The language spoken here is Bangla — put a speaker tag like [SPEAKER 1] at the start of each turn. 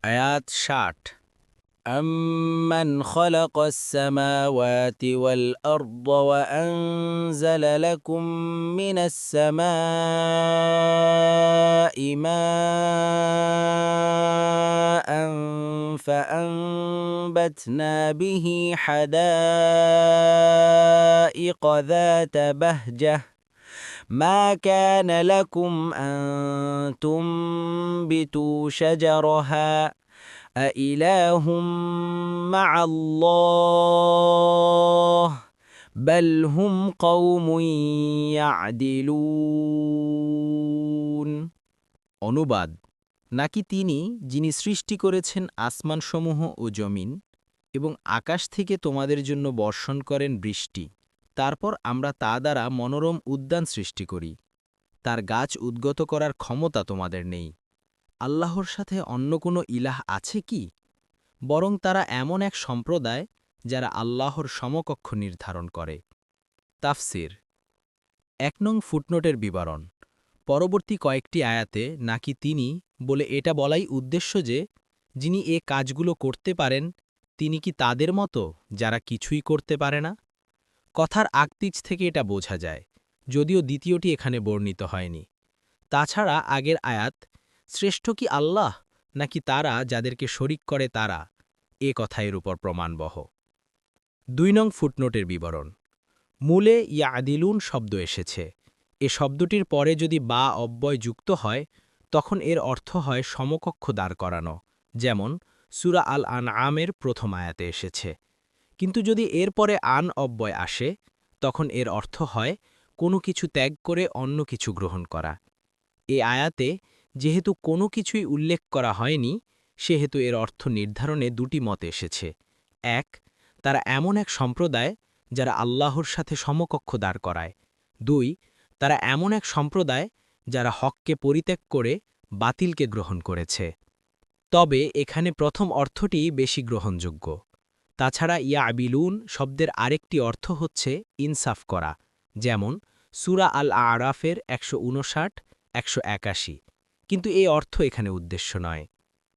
[SPEAKER 1] আয়াত ৬০ أَمَّنْ خَلَقَ السَّمَاوَاتِ وَالْأَرْضَ وَأَنزَلَ لَكُم مِّنَ السَّمَاءِ مَاءً فَأَنبَتْنَا بِهِ حَدَائِقَ ذَاتَ بَهْجَةٍ مَا كَانَ لَكُمْ أَن تُنبِتُوا شَجَرَهَا أَإِلَٰهٌ مَّعَ اللَّهِ بَلْ هُمْ قَوْمٌ يَعْدِلُونَ। অনুবাদ: নাকি তিনি যিনি সৃষ্টি করেছেন আসমানসমূহ ও জমিন এবং আকাশ থেকে তোমাদের জন্য বর্ষণ করেন বৃষ্টি, তারপর আমরা তা দ্বারা মনোরম উদ্যান সৃষ্টি করি। তার গাছ উদ্গত করার ক্ষমতা তোমাদের নেই। আল্লাহর সাথে অন্য কোনো ইলাহ আছে কি? বরং তারা এমন এক সম্প্রদায় যারা আল্লাহর সমকক্ষ নির্ধারণ করে। তাফসির: ১ নং ফুটনোটের বিবরণ। পরবর্তী কয়েকটি আয়াতে নাকি তিনি বলে এটা বলাই উদ্দেশ্য যে, যিনি এ কাজগুলো করতে পারেন, তিনি কি তাদের মতো যারা কিছুই করতে পারে না? কথার আকতিজ থেকে এটা বোঝা যায়, যদিও দ্বিতীয়টি এখানে বর্ণিত হয়নি। তাছাড়া আগের আয়াত, শ্রেষ্ঠ কি আল্লাহ নাকি তারা যাদেরকে শরিক করে তারা, এ কথা এর উপর প্রমাণবহ। ২ নং ফুটনোটের বিবরণ। মূলে ইয়াদিলুন শব্দ এসেছে। এ শব্দটির পরে যদি বা অব্যয় যুক্ত হয়, তখন এর অর্থ হয় সমকক্ষ দাঁড় করানো, যেমন সূরা আল আনআমের প্রথম আয়াতে এসেছে। কিন্তু যদি এর পরে আন অব্যয় আসে, তখন এর অর্থ হয় কোনো কিছু ত্যাগ করে অন্য কিছু গ্রহণ করা। এ আয়াতে যেহেতু কোনো কিছুই উল্লেখ করা হয়নি, সেহেতু এর অর্থ নির্ধারণে দুটি মত এসেছে। ১. তারা এমন এক সম্প্রদায় যারা আল্লাহর সাথে সমকক্ষ দাঁড় করায়। ২. তারা এমন এক সম্প্রদায় যারা হককে পরিত্যাগ করে বাতিলকে গ্রহণ করেছে। তবে এখানে প্রথম অর্থটি বেশি গ্রহণযোগ্য। তাছাড়া ইয়াবিলুন শব্দের আরেকটি অর্থ হচ্ছে ইনসাফ করা, যেমন সূরা আল আরাফের ১৫৯, ১৮১। কিন্তু এই অর্থ এখানে উদ্দেশ্য নয়।